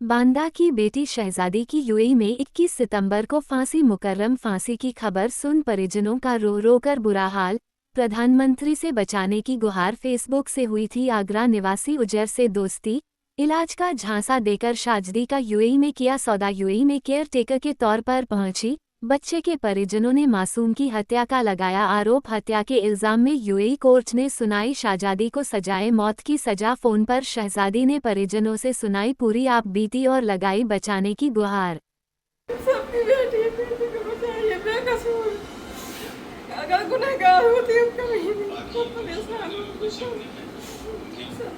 बांदा की बेटी शहजादी की यूएई में 21 सितंबर को फांसी मुकर्रम फांसी की खबर सुन परिजनों का रो रो कर बुरा हाल। प्रधानमंत्री से बचाने की गुहार फेसबुक से हुई थी आगरा निवासी उजैर से दोस्ती। इलाज का झांसा देकर शाजदी का यूएई में किया सौदा। यूएई में केयर टेकर के तौर पर पहुंची बच्चे के परिजनों ने मासूम की हत्या का लगाया आरोप। हत्या के इल्जाम में यूएई कोर्ट ने सुनाई शहजादी को सजाए मौत की सजा। फोन पर शहजादी ने परिजनों से सुनाई पूरी आप बीती और लगाई बचाने की गुहार। सबकी बेटी को बचाइए, बेकसूर अगर गुनहगार होती हम कभी नहीं परेशान हो,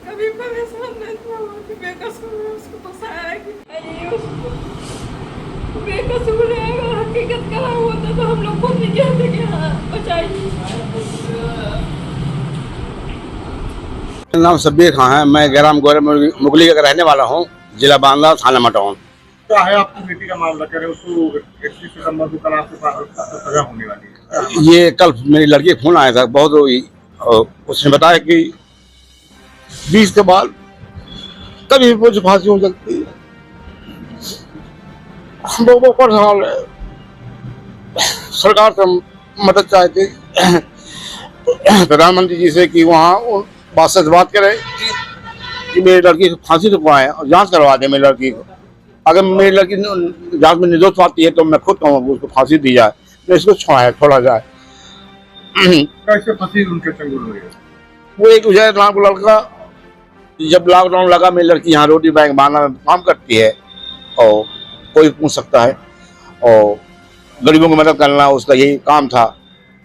कभी परेशान नहीं हुआ कि बेकसूर है, उसको फंसाया कि उसको बेकसूर है। अगर हकीकत करा होता तो हम लोग खुद नहीं कहते कि हाँ बचाइए। मेरा नाम शब्बीर खान है। मैं ग्राम गोरे मुगली का रहने वाला हूँ, जिला बांदा, थाना मटाउन। क्या है आपकी बेटी का मामला? कह रहे हो उसको 21 सितंबर को कल आपके पास सजा होने वाली है। ये कल मेरी लड़की का फोन आया था, बहुत रोई और उसने बताया कि 20 के बाद कभी मुझे फांसी हो सकती है। हम लोगों को परेशान है, सरकार से मदद चाहते प्रधानमंत्री जी से कि वहाँ बात से बात करें कि मेरी लड़की को फांसी रुकवाएं और जांच करवा दें मेरी लड़की को। अगर मेरी लड़की जांच में निर्दोष पाती है तो मैं खुद कहूँगा उसको फांसी दी जाए, तो इसको छोड़ा जाए। कैसे फंसी उनके चंगुल हुए? वो एक उजैर नाम का लड़का, जब लॉकडाउन लगा मेरी लड़की यहाँ रोटी बैंक बांधा में काम करती है और कोई पूछ सकता है, और गरीबों की मदद करना उसका यही काम था।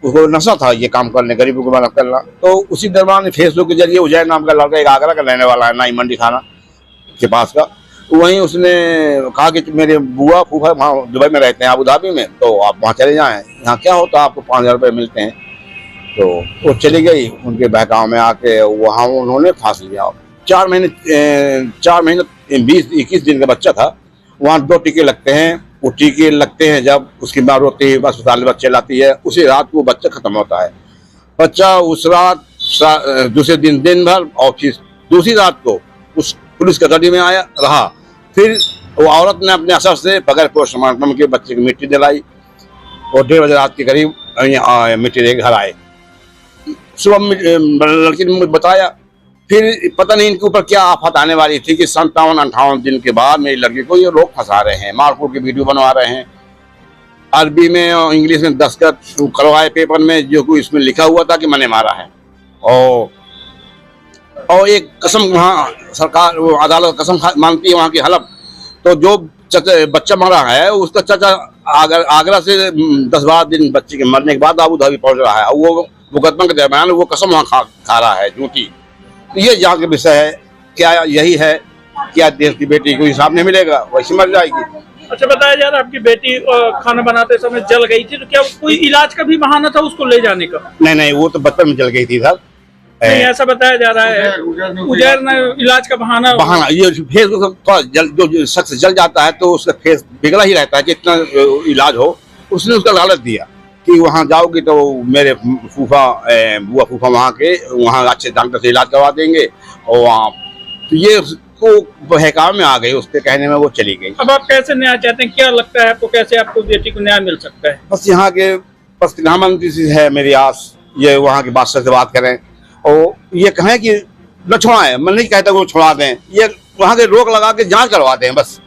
उसको नशा था ये काम करने, गरीबों की मदद करना। तो उसी दरमियान फेसबुक के जरिए उजैर नाम का लड़का, एक आगरा का रहने वाला है, नाई मंडी थाना के पास का, वहीं उसने कहा कि मेरे बुआ फूफा वहाँ दुबई में रहते हैं, अबू धाबी में, तो आप वहाँ चले जाएं, यहाँ क्या होता है आपको 5,000 रुपये मिलते हैं। तो वो चली गई उनके बहकाव में आके, वहाँ उन्होंने फांस लिया। 4 महीने 20-21 दिन का बच्चा था। वहाँ 2 टीके लगते हैं, वो टीके लगते हैं जब उसकी माँ रोती है, अस्पताल में बच्चे लाती है, उसी रात को बच्चा खत्म होता है। बच्चा उस रात दूसरे दिन दिन भर और फिर दूसरी रात को उस पुलिस कस्टडी में आया रहा। फिर वो औरत ने अपने असर से बगैर पोस्टमार्टम के बच्चे की मिट्टी दिलाई और 1:30 बजे रात के करीब मिट्टी लेकर घर आए। सुबह लड़की ने मुझे बताया, फिर पता नहीं इनके ऊपर क्या आफत आने वाली थी कि 57-58 दिन के बाद मेरी लड़की को ये लोग फंसा रहे हैं, मारकूट की वीडियो बनवा रहे हैं, अरबी में और इंग्लिश में दस्तखत करवाए पेपर में, जो कोई इसमें लिखा हुआ था कि मैंने मारा है। और एक कसम वहाँ सरकार, वो अदालत कसम मानती है वहाँ की हलफ। तो जो बच्चा मरा है उसका चाचा आगरा से 10-12 दिन बच्चे के मरने के बाद अबू धाबी पहुंच रहा है, और वो मुकदमा के दरमियान वो कसम वहाँ खा रहा है झूठी। तो ये जांच का विषय है, क्या यही है, क्या देश की बेटी को हिसाब नहीं मिलेगा, वैसे मर जाएगी। अच्छा, बताया जा रहा है आपकी बेटी खाना बनाते समय जल गई थी, तो क्या कोई इलाज का भी बहाना था उसको ले जाने का? नहीं, वो तो बचपन में जल गई थी सर। नहीं, ऐसा बताया जा रहा है उजैर ने इलाज का बहाना ये फेस जो शख्स जल जाता है तो उसका फेस बिगड़ा ही रहता है, जितना इलाज हो। उसने उसका लालच दिया कि वहाँ जाओगी तो मेरे बुआ फूफा वहाँ अच्छे डॉक्टर से इलाज करवा देंगे, और वहाँ तो ये उसको बहकाव में आ गई, उसके कहने में वो चली गई। अब आप कैसे न्याय चाहते हैं? क्या लगता है आपको, कैसे आपको बेटी को न्याय मिल सकता है? बस यहाँ के प्रधानमंत्री से है मेरी आस, ये वहाँ के बादशाह से बात करें और ये कहें कि न छुड़ाएं। मैं नहीं कहता वो छुड़ा दें, ये वहाँ के रोक लगा के जांच करवा दें, बस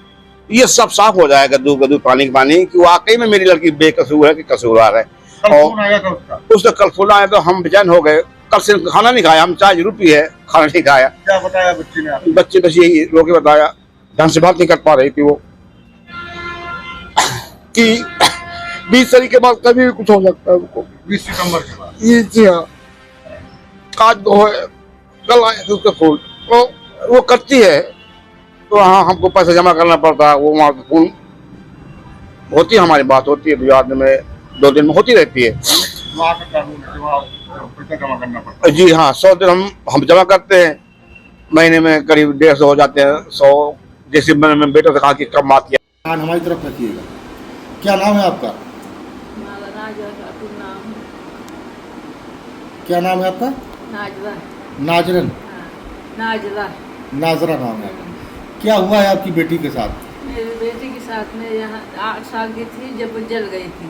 ये सब साफ हो जाएगा, दूध पानी की पानी, कि वाकई में मेरी लड़की बेकसूर है कि कसूरवार है। और उसका कल फोन आया तो हम बेचैन हो गए। कल से खाना नहीं खाया, हम चाय जरूर पी है, खाना नहीं खाया। क्या बताया बच्ची ने? बच्चे बस यही रोके बताया, ढंग से बात नहीं कर पा रही थी वो, कि 20 तारीख के बाद कभी भी कुछ हो सकता है उनको। 20 सितंबर के बाद? जी हाँ, आज तो है, कल आए थे उसका फोन, तो वो करती है तो हाँ हमको पैसा जमा करना पड़ता है। वो वहाँ फोन होती है, हमारी बात होती है, बिहार में 2 दिन में होती रहती है। जी हाँ, 100 दिन हम जमा करते हैं, महीने में करीब 150 हो जाते हैं। 100 जैसे मैंने बेटे से कहा कि कब मात किया। हमारी तरफ रखिएगा। क्या नाम है आपका? क्या नाम है आपका? नाजरा। नाजरन? नाजरा। नाजरा नाम है। क्या हुआ है आपकी बेटी के साथ? मेरी बेटी के साथ में यहाँ 8 साल की थी जब वो जल गई थी।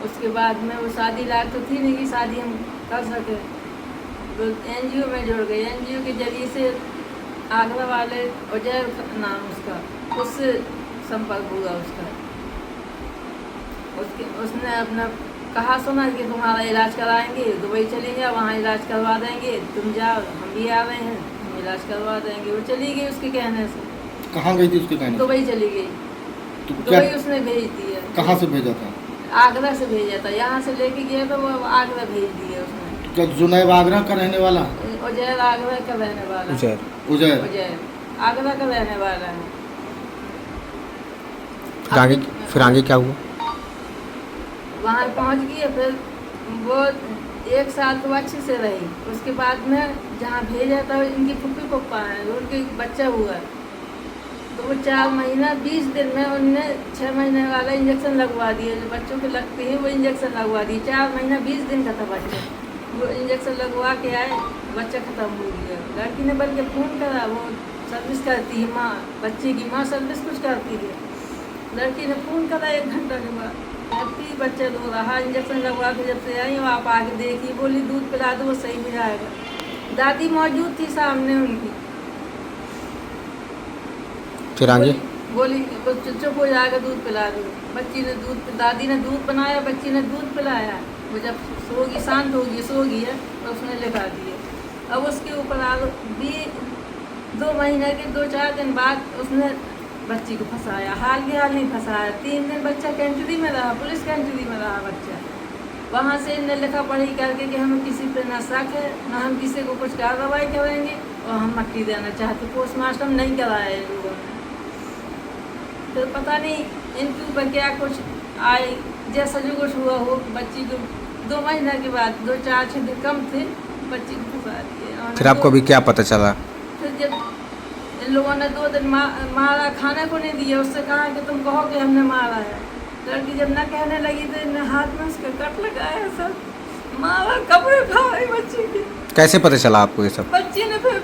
उसके बाद में वो शादी लायक तो थी नहीं कि शादी हम कर सके, तो एनजीओ में जुड़ गई। एनजीओ के जरिए से आगरा वाले उजैर नाम उसका, उससे संपर्क हुआ उसका। उसने अपना कहा सुना कि तुम्हारा इलाज कराएंगे, दुबई चली जाओ, वहाँ इलाज करवा देंगे, तुम जाओ, हम भी आ रहे हैं, हम इलाज करवा देंगे। वो चली गई उसके कहने से। कहाँ गई थी उसके कहने से? दुबई चली गई। तो क्या दुबई उसने भेज दिया। कहाँ से भेजा था? आगरा से भेजा था, यहाँ से लेके गया तो वो आगरा भेज दिया उसने। क्या जुनैब आगरा का रहने वाला? उजैर आगरा का रहने वाला। उजैर उजैर आगरा का रहने वाला है। फिर आगे क्या हुआ? वहाँ पहुँच गई, फिर वो 1 साल तो अच्छे से रही। उसके बाद में जहाँ भेजा था इनकी फुप्पी पप्पा हैं, उनके बच्चा हुआ, तो वो 4 महीना 20 दिन में उनने 6 महीने वाला इंजेक्शन लगवा दिया। जो बच्चों के लगते हैं वो इंजेक्शन लगवा दिए। 4 महीना 20 दिन का था बच्चा, वो इंजेक्शन लगवा के आए, बच्चा ख़त्म हो गया। लड़की ने बल्कि फ़ोन करा, वो सर्विस करती है माँ, बच्चे की माँ सर्विस कुछ करती है। लड़की ने फ़ोन करा 1 घंटा के बाद, अभी बच्चा रो रहा, इंजेक्शन लगवा के जब से आई वो आप आके देखी, बोली दूध पिला दो वो सही हो जाएगा। दादी मौजूद थी सामने उनकी। फिर आगे बोली चुप हो जाएगा, दूध पिला दो। बच्ची ने दादी ने दूध बनाया, बच्ची ने दूध पिलाया। वो जब सोगी, शांत होगी, सोगी है तो उसने लिखा दिया। अब उसके ऊपर भी 2 महीने के 2-4 दिन बाद उसने बच्ची को फंसाया। हाल नहीं फंसाया। 3 दिन बच्चा कैंटरी में रहा, पुलिस कैंटरी में रहा बच्चा। वहाँ से इनने लिखा पढ़ी करके कि हमें किसी पे न शक है, न हम किसी को कुछ कार्रवाई करेंगे, और हम मट्टी देना चाहते। पोस्टमार्टम नहीं कराया इन लोगों ने। फिर पता नहीं इनके ऊपर क्या कुछ आए, जैसा जो कुछ हुआ हो, बच्ची को 2 महीने के बाद 2-4-6 दिन कम थे, बच्ची को फंसा दिए। फिर आपको अभी क्या पता चला? फिर जब इन लोगों ने 2 दिन मारा, खाने को नहीं दिया, उससे कहा कि तुम कहो कि हमने मारा है। लड़की जब न कहने लगी तो इन्हें हाथ में उसका कट लगाया, सब मारा, कपड़े फाड़े बच्ची के। कैसे पता चला आपको ये सब? बच्ची ने फिर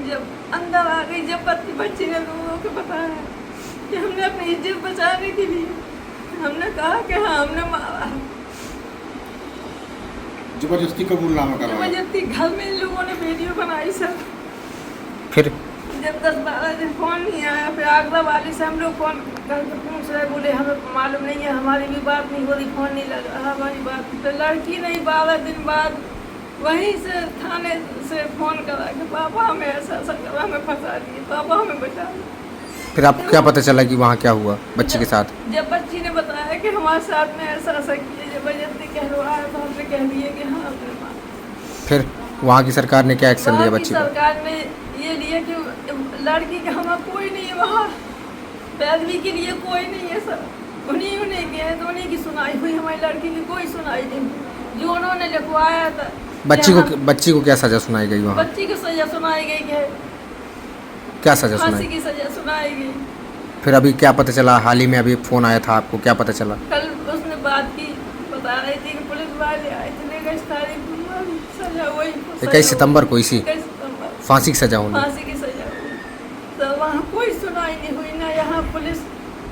जब अंदर आ गई, जब बच्ची ने लोगों को बताया कि हमने अपनी इज्जत बचाने के लिए हमने कहा कि हाँ हमने मारा है। जबरदस्ती कबूलनामा करवाया। जबरदस्ती घर में इन लोगों ने वीडियो बनाई सब। फिर जब 10-12 दिन फ़ोन नहीं आया, फिर आगरा वाले से हम लोग फ़ोन करके पूछ रहे, बोले हमें मालूम नहीं है, हमारी भी बात नहीं हो रही, फ़ोन नहीं लग रहा हमारी बात। तो लड़की नहीं 12 दिन बाद वहीं से थाने से फ़ोन करा कि पापा हमें ऐसा करा, हमें फंसा दिए, पापा हमें बचा दिए। फिर आपको क्या पता चला कि वहाँ क्या हुआ बच्ची के साथ? जब बच्ची ने बताया कि हमारे साथ में ऐसा किया, जबरदस्ती कहलवाया, तो हमने कह दिए कि हाँ अपने माँ। फिर वहाँ की सरकार ने क्या एक्शन लिया बच्ची पर? सरकार ने ये लिया कि लड़की का हमारा कोई नहीं है वहाँ, पैरवी के लिए कोई नहीं है सर। उन्हीं के हैं तो उन्हीं की सुनाई हुई, हमारी लड़की की कोई सुनाई नहीं। जो उन्होंने लिखवाया था। बच्ची को क्या सजा सुनाई गई वहाँ? बच्ची को सजा सुनाई गई है। क्या सजा फांसी सुनाई? की सजा सुनाई गई। फिर अभी क्या पता चला? हाल ही में अभी फ़ोन आया था आपको, क्या पता चला? कल उसने बात की, बता रही थी कि पुलिस वाले आए थे, 21 तारीख को सजा हुई। 21 सितंबर को इसी 21 सितंबर फांसी की सजा होनी। फांसी की सजा हुई। तो वहाँ कोई सुनाई नहीं हुई, ना यहाँ पुलिस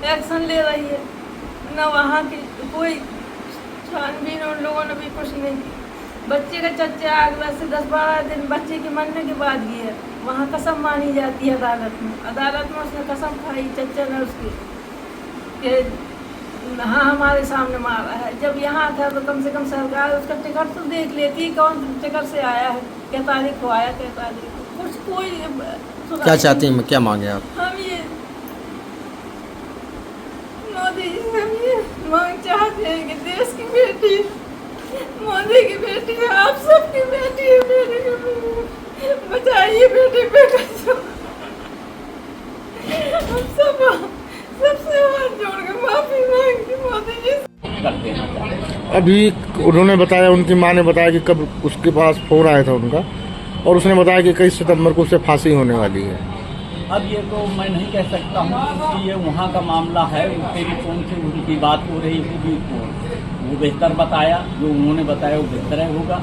एक्शन ले रही है, ना वहाँ की कोई छानबीन उन लोगों ने भी कुछ नहीं की। बच्चे का चच्चा आगरा से 10-12 दिन बच्चे के मरने के बाद गया, वहाँ कसम मानी जाती है अदालत में। अदालत में उसने कसम खाई चच्चा ने उसकी कि हाँ हमारे सामने मारा है। जब यहाँ था तो कम से कम सरकार उसका टिकट तो देख लेती, कौन टिकट से आया है, क्या तारीख को आया, क्या तारीख को, कुछ कोई। क्या चाहती हैं, क्या मांगे आप? हम ये मोदी जी से हम ये मांग चाहते हैं कि देश की बेटी, मोदी की बेटी है, आप सबकी बेटी है, बेटी को बचाइए, बेटी पे हम सबसे हाथ जोड़ के माफी मांगती मोदी जी से। अभी उन्होंने बताया, उनकी माँ ने बताया कि कब उसके पास फ़ोन आया था उनका, और उसने बताया कि 21 सितंबर को उसे फांसी होने वाली है। अब ये तो मैं नहीं कह सकता हूँ क्योंकि ये वहाँ का मामला है। टेलीफोन से उनकी बात हो रही होगी, वो बेहतर बताया, जो उन्होंने बताया वो बेहतर होगा।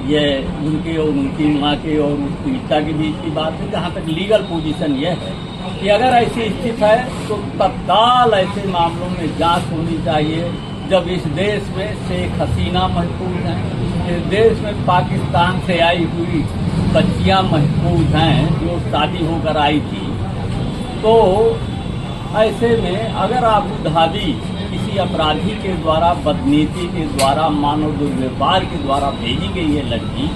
ये उनके और उनकी माँ के और उस पीड़िता के बीच की बात है। जहाँ तक लीगल पोजीशन ये है कि अगर ऐसी स्थिति है तो तत्काल ऐसे मामलों में जांच होनी चाहिए। जब इस देश में शेख हसीना महफूज हैं, इस देश में पाकिस्तान से आई हुई बच्चियां महफूज हैं जो शादी होकर आई थी, तो ऐसे में अगर आबू धाबी किसी अपराधी के द्वारा, बदनीति के द्वारा, मानव दुर्व्यवहार के द्वारा भेजी गई है लड़की,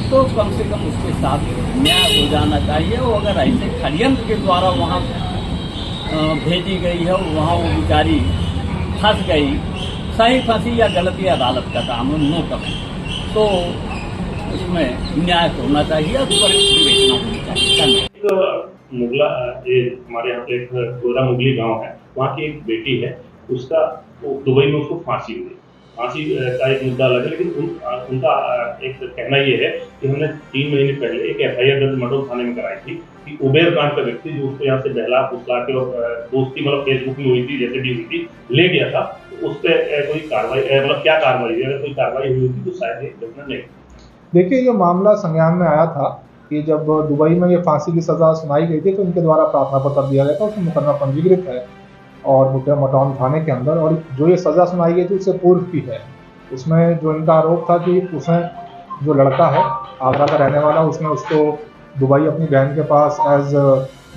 तो कम से कम उसके साथ न्याय हो जाना चाहिए। और अगर ऐसे षड्यंत्र के द्वारा वहाँ भेजी गई है, वहाँ वो बेचारी फंस गई, सही फंसी या गलती अदालत का काम है, नो कमेंट, तो उसमें न्याय होना चाहिए, उस पर विवेचना होनी चाहिए। मुगला, ये हमारे यहाँ पे एक गोरा मुगली गांव है, वहाँ की एक बेटी है, उसका दुबई में उसको फांसी हुई। फांसी का एक मुद्दा अलग है, लेकिन उनका एक कहना ये है कि हमने 3 महीने पहले एक FIR दर्ज मटोल थाने में कराई थी कि उबेर कांड का व्यक्ति जो उसको यहाँ से बहला फुसला के और दोस्ती मतलब फेसबुक में हुई थी, जैसे भी हुई थी, ले गया था, तो उस पर कोई कार्रवाई, मतलब क्या कार्रवाई हुई, अगर कोई कार्रवाई हुई थी तो शायद ये घटना नहीं। देखिए, ये मामला संज्ञान में आया था कि जब दुबई में ये फांसी की सज़ा सुनाई गई थी तो इनके द्वारा प्रार्थना पत्र दिया गया था, उसमें मुकदमा पंजीकृत है और मटौन थाने के अंदर, और जो ये सज़ा सुनाई गई थी उससे पूर्व की है। उसमें जो इनका आरोप था कि उसने, जो लड़का है आगरा का रहने वाला, उसने उसको दुबई अपनी बहन के पास एज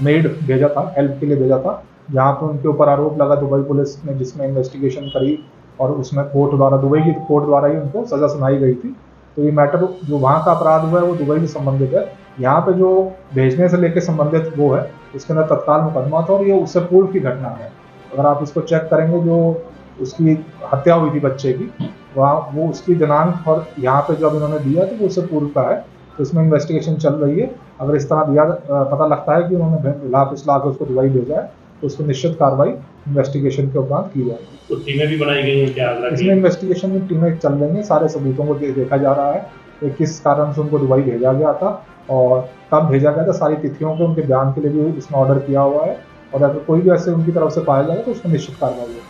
मेड भेजा था, हेल्प के लिए भेजा था, जहाँ पर उनके ऊपर आरोप लगा दुबई पुलिस ने, जिसमें इन्वेस्टिगेशन करी और उसमें कोर्ट द्वारा, दुबई की कोर्ट द्वारा ही उनको सज़ा सुनाई गई थी। तो ये मैटर जो वहाँ का अपराध हुआ है वो दुबई से संबंधित है। यहाँ पे जो भेजने से लेकर संबंधित वो है, उसके अंदर तत्काल मुकदमा था और ये उससे पूर्व की घटना है। अगर आप इसको चेक करेंगे, जो उसकी हत्या हुई थी बच्चे की, वहाँ वो उसकी दिनांक और यहाँ पे जो अब इन्होंने दिया तो वो उससे पूर्व का है, तो इसमें इन्वेस्टिगेशन चल रही है। अगर इस तरह दिया पता लगता है कि उन्होंने ला फुसला के उसको दुबई भेजा है तो उसको निश्चित कार्रवाई इन्वेस्टिगेशन के उपरांत की जाएगी। तो टीमें भी बनाई गई हैं क्या? इसमें इन्वेस्टिगेशन में टीमें चल रही हैं, सारे सबूतों को देखा जा रहा है कि किस कारण से उनको दुबई भेजा गया था और कब भेजा गया था, सारी तिथियों के उनके बयान के लिए भी उसमें ऑर्डर किया हुआ है, और अगर कोई भी ऐसे उनकी तरफ से पाया जाएगा तो उसमें निश्चित कार्रवाई होगी।